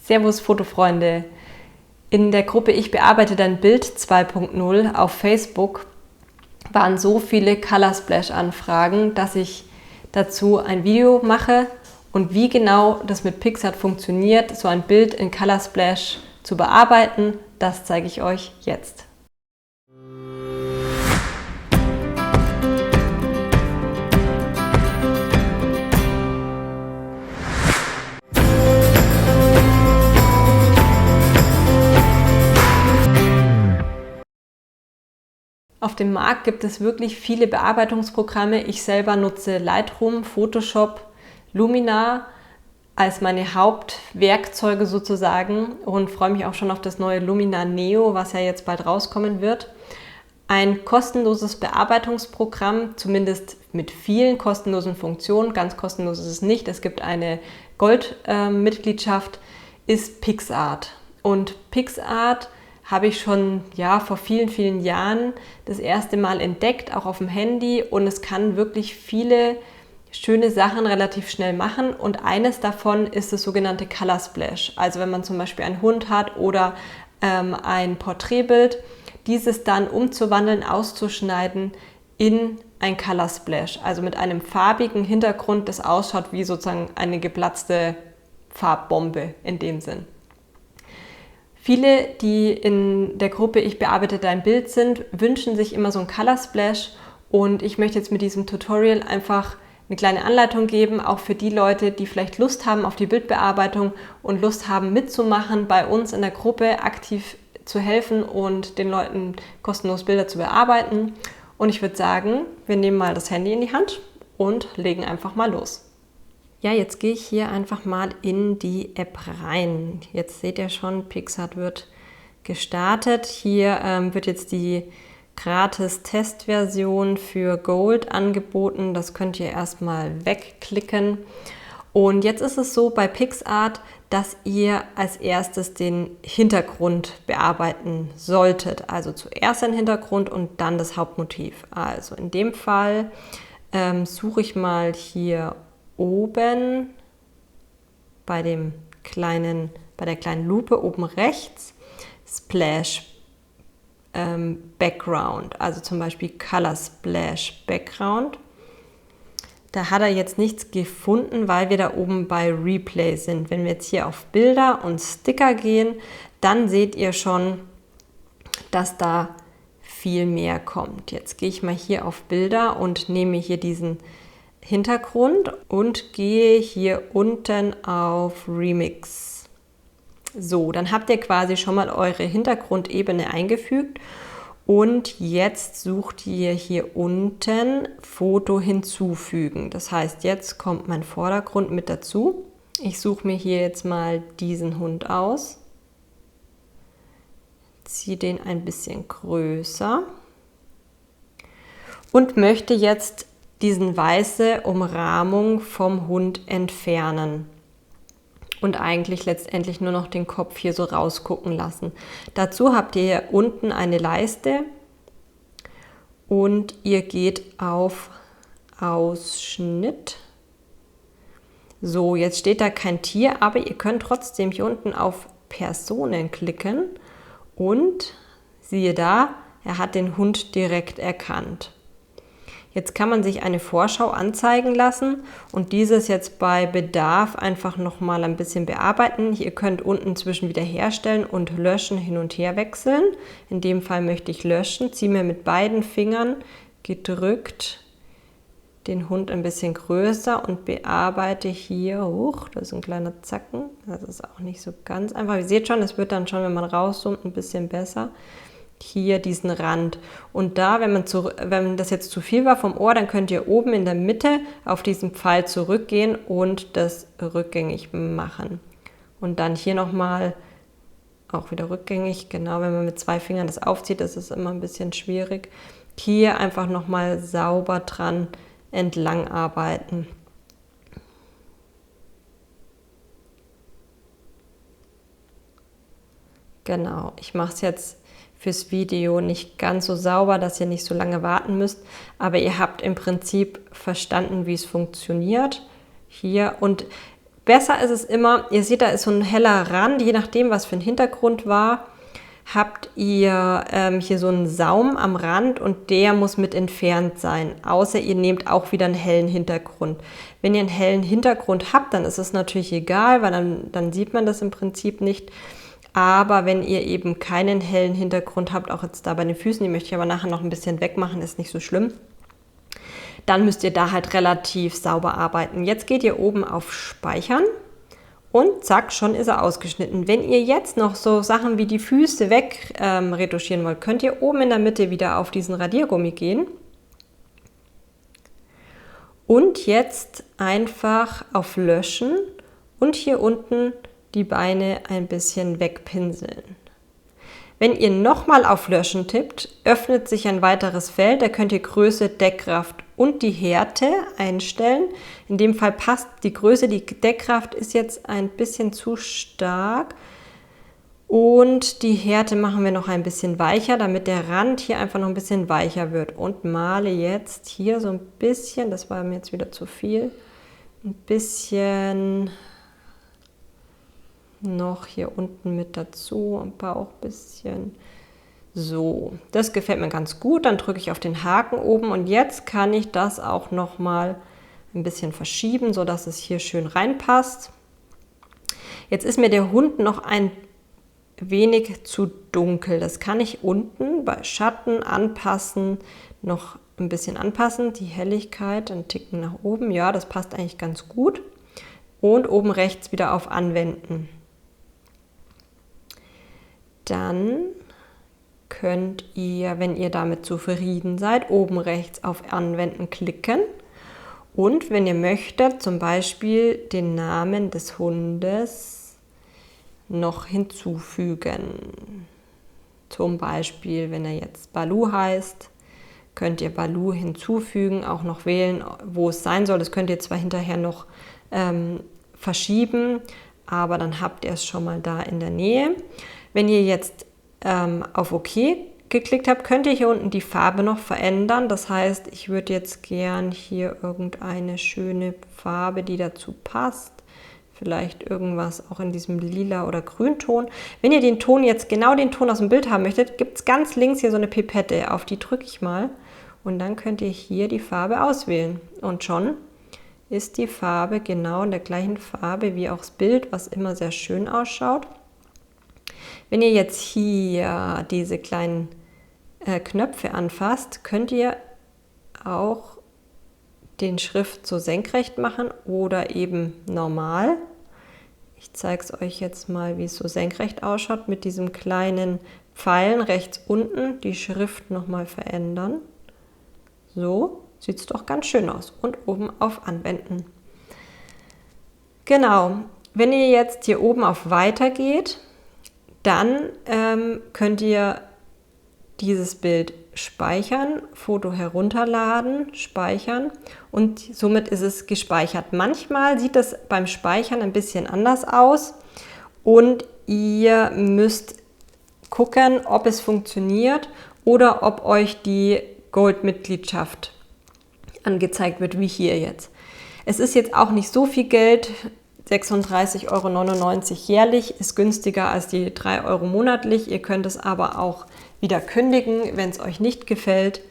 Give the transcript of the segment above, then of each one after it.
Servus Fotofreunde! In der Gruppe Ich bearbeite dein Bild 2.0 auf Facebook waren so viele Color Splash Anfragen, dass ich dazu ein Video mache und wie genau das mit PicsArt funktioniert, so ein Bild in Color Splash zu bearbeiten, das zeige ich euch jetzt. Auf dem Markt gibt es wirklich viele Bearbeitungsprogramme. Ich selber nutze Lightroom, Photoshop, Luminar als meine Hauptwerkzeuge sozusagen und freue mich auch schon auf das neue Luminar Neo, was ja jetzt bald rauskommen wird. Ein kostenloses Bearbeitungsprogramm, zumindest mit vielen kostenlosen Funktionen. Ganz kostenlos ist es nicht. Es gibt eine Gold-Mitgliedschaft, ist PicsArt. Und PicsArt habe ich schon vor vielen, vielen Jahren das erste Mal entdeckt, auch auf dem Handy, und es kann wirklich viele schöne Sachen relativ schnell machen und eines davon ist das sogenannte Color Splash. Also wenn man zum Beispiel einen Hund hat oder ein Porträtbild, dieses dann umzuwandeln, auszuschneiden in ein Color Splash, also mit einem farbigen Hintergrund, das ausschaut wie sozusagen eine geplatzte Farbbombe in dem Sinn. Viele, die in der Gruppe Ich bearbeite dein Bild sind, wünschen sich immer so ein Color Splash und ich möchte jetzt mit diesem Tutorial einfach eine kleine Anleitung geben, auch für die Leute, die vielleicht Lust haben auf die Bildbearbeitung und Lust haben mitzumachen, bei uns in der Gruppe aktiv zu helfen und den Leuten kostenlos Bilder zu bearbeiten. Und ich würde sagen, wir nehmen mal das Handy in die Hand und legen einfach mal los. Ja, jetzt gehe ich hier einfach mal in die App rein. Jetzt seht ihr schon, PicsArt wird gestartet. Hier wird jetzt die Gratis-Testversion für Gold angeboten. Das könnt ihr erstmal wegklicken. Und jetzt ist es so bei PicsArt, dass ihr als erstes den Hintergrund bearbeiten solltet. Also zuerst den Hintergrund und dann das Hauptmotiv. Also in dem Fall suche ich mal hier oben bei der kleinen Lupe oben rechts Splash Background, also zum Beispiel Color Splash Background. Da hat er jetzt nichts gefunden, weil wir da oben bei Replay sind. Wenn wir jetzt hier auf Bilder und Sticker gehen, dann seht ihr schon, dass da viel mehr kommt. Jetzt gehe ich mal hier auf Bilder und nehme hier diesen Hintergrund und gehe hier unten auf Remix. So, dann habt ihr quasi schon mal eure Hintergrundebene eingefügt und jetzt sucht ihr hier unten Foto hinzufügen. Das heißt, jetzt kommt mein Vordergrund mit dazu. Ich suche mir hier jetzt mal diesen Hund aus, ziehe den ein bisschen größer und möchte jetzt diesen weiße Umrahmung vom Hund entfernen und eigentlich letztendlich nur noch den Kopf hier so rausgucken lassen. Dazu habt ihr hier unten eine Leiste und ihr geht auf Ausschnitt. So, jetzt steht da kein Tier, aber ihr könnt trotzdem hier unten auf Personen klicken und siehe da, er hat den Hund direkt erkannt. Jetzt kann man sich eine Vorschau anzeigen lassen und dieses jetzt bei Bedarf einfach nochmal ein bisschen bearbeiten. Ihr könnt unten zwischen wiederherstellen und löschen hin und her wechseln. In dem Fall möchte ich löschen, ziehe mir mit beiden Fingern gedrückt den Hund ein bisschen größer und bearbeite hier hoch. Das ist ein kleiner Zacken, das ist auch nicht so ganz einfach. Ihr seht schon, es wird dann schon, wenn man rauszoomt, ein bisschen besser. Hier diesen Rand und da, wenn das jetzt zu viel war vom Ohr, dann könnt ihr oben in der Mitte auf diesen Pfeil zurückgehen und das rückgängig machen und dann hier nochmal auch wieder rückgängig, genau, wenn man mit zwei Fingern das aufzieht, das ist immer ein bisschen schwierig, hier einfach nochmal sauber dran entlang arbeiten. Genau, ich mache es jetzt fürs Video nicht ganz so sauber, dass ihr nicht so lange warten müsst, aber ihr habt im Prinzip verstanden, wie es funktioniert hier. Und besser ist es immer, ihr seht, da ist so ein heller Rand, je nachdem, was für ein Hintergrund war, habt ihr hier so einen Saum am Rand und der muss mit entfernt sein, außer ihr nehmt auch wieder einen hellen Hintergrund. Wenn ihr einen hellen Hintergrund habt, dann ist es natürlich egal, weil dann sieht man das im Prinzip nicht. Aber wenn ihr eben keinen hellen Hintergrund habt, auch jetzt da bei den Füßen, die möchte ich aber nachher noch ein bisschen wegmachen, ist nicht so schlimm, dann müsst ihr da halt relativ sauber arbeiten. Jetzt geht ihr oben auf Speichern. Und zack, schon ist er ausgeschnitten. Wenn ihr jetzt noch so Sachen wie die Füße weg retuschieren wollt, könnt ihr oben in der Mitte wieder auf diesen Radiergummi gehen. Und jetzt einfach auf Löschen und hier unten die Beine ein bisschen wegpinseln. Wenn ihr nochmal auf Löschen tippt, öffnet sich ein weiteres Feld. Da könnt ihr Größe, Deckkraft und die Härte einstellen. In dem Fall passt die Größe, die Deckkraft ist jetzt ein bisschen zu stark. Und die Härte machen wir noch ein bisschen weicher, damit der Rand hier einfach noch ein bisschen weicher wird. Und male jetzt hier so ein bisschen, das war mir jetzt wieder zu viel, ein bisschen noch hier unten mit dazu, ein paar auch ein bisschen. So, das gefällt mir ganz gut. Dann drücke ich auf den Haken oben und jetzt kann ich das auch noch mal ein bisschen verschieben, sodass es hier schön reinpasst. Jetzt ist mir der Hund noch ein wenig zu dunkel. Das kann ich unten bei Schatten anpassen, noch ein bisschen anpassen. Die Helligkeit einen Ticken nach oben. Ja, das passt eigentlich ganz gut. Und oben rechts wieder auf Anwenden. Dann könnt ihr, wenn ihr damit zufrieden seid, oben rechts auf Anwenden klicken und wenn ihr möchtet, zum Beispiel den Namen des Hundes noch hinzufügen. Zum Beispiel, wenn er jetzt Balu heißt, könnt ihr Balu hinzufügen, auch noch wählen, wo es sein soll. Das könnt ihr zwar hinterher noch verschieben, aber dann habt ihr es schon mal da in der Nähe. Wenn ihr jetzt auf OK geklickt habt, könnt ihr hier unten die Farbe noch verändern. Das heißt, ich würde jetzt gern hier irgendeine schöne Farbe, die dazu passt. Vielleicht irgendwas auch in diesem lila oder Grünton. Wenn ihr den Ton jetzt genau den Ton aus dem Bild haben möchtet, gibt es ganz links hier so eine Pipette. Auf die drücke ich mal und dann könnt ihr hier die Farbe auswählen. Und schon ist die Farbe genau in der gleichen Farbe wie auch das Bild, was immer sehr schön ausschaut. Wenn ihr jetzt hier diese kleinen Knöpfe anfasst, könnt ihr auch den Schrift so senkrecht machen oder eben normal. Ich zeige es euch jetzt mal, wie es so senkrecht ausschaut, mit diesem kleinen Pfeilen rechts unten die Schrift nochmal verändern. So sieht es doch ganz schön aus. Und oben auf Anwenden. Genau, wenn ihr jetzt hier oben auf Weiter geht, dann könnt ihr dieses Bild speichern, Foto herunterladen, speichern und somit ist es gespeichert. Manchmal sieht das beim Speichern ein bisschen anders aus und ihr müsst gucken, ob es funktioniert oder ob euch die Gold-Mitgliedschaft angezeigt wird, wie hier jetzt. Es ist jetzt auch nicht so viel Geld, 36,99 € jährlich, ist günstiger als die 3 € monatlich. Ihr könnt es aber auch wieder kündigen, wenn es euch nicht gefällt.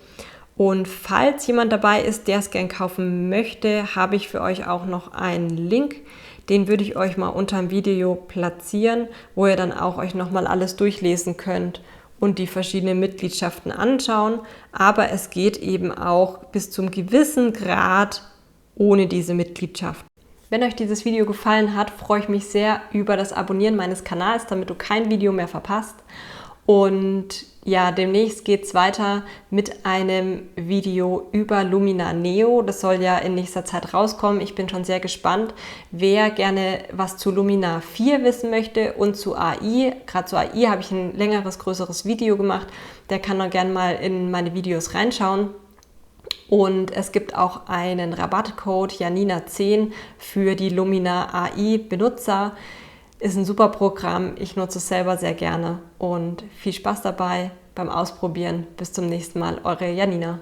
Und falls jemand dabei ist, der es gern kaufen möchte, habe ich für euch auch noch einen Link. Den würde ich euch mal unter dem Video platzieren, wo ihr dann auch euch nochmal alles durchlesen könnt und die verschiedenen Mitgliedschaften anschauen. Aber es geht eben auch bis zum gewissen Grad ohne diese Mitgliedschaft. Wenn euch dieses Video gefallen hat, freue ich mich sehr über das Abonnieren meines Kanals, damit du kein Video mehr verpasst. Und ja, demnächst geht es weiter mit einem Video über Lumina Neo. Das soll ja in nächster Zeit rauskommen. Ich bin schon sehr gespannt. Wer gerne was zu Lumina 4 wissen möchte und zu AI, gerade zu AI habe ich ein längeres, größeres Video gemacht. Der kann doch gerne mal in meine Videos reinschauen. Und es gibt auch einen Rabattcode Janina10 für die Lumina AI Benutzer. Ist ein super Programm, ich nutze es selber sehr gerne und viel Spaß dabei beim Ausprobieren. Bis zum nächsten Mal, eure Janina.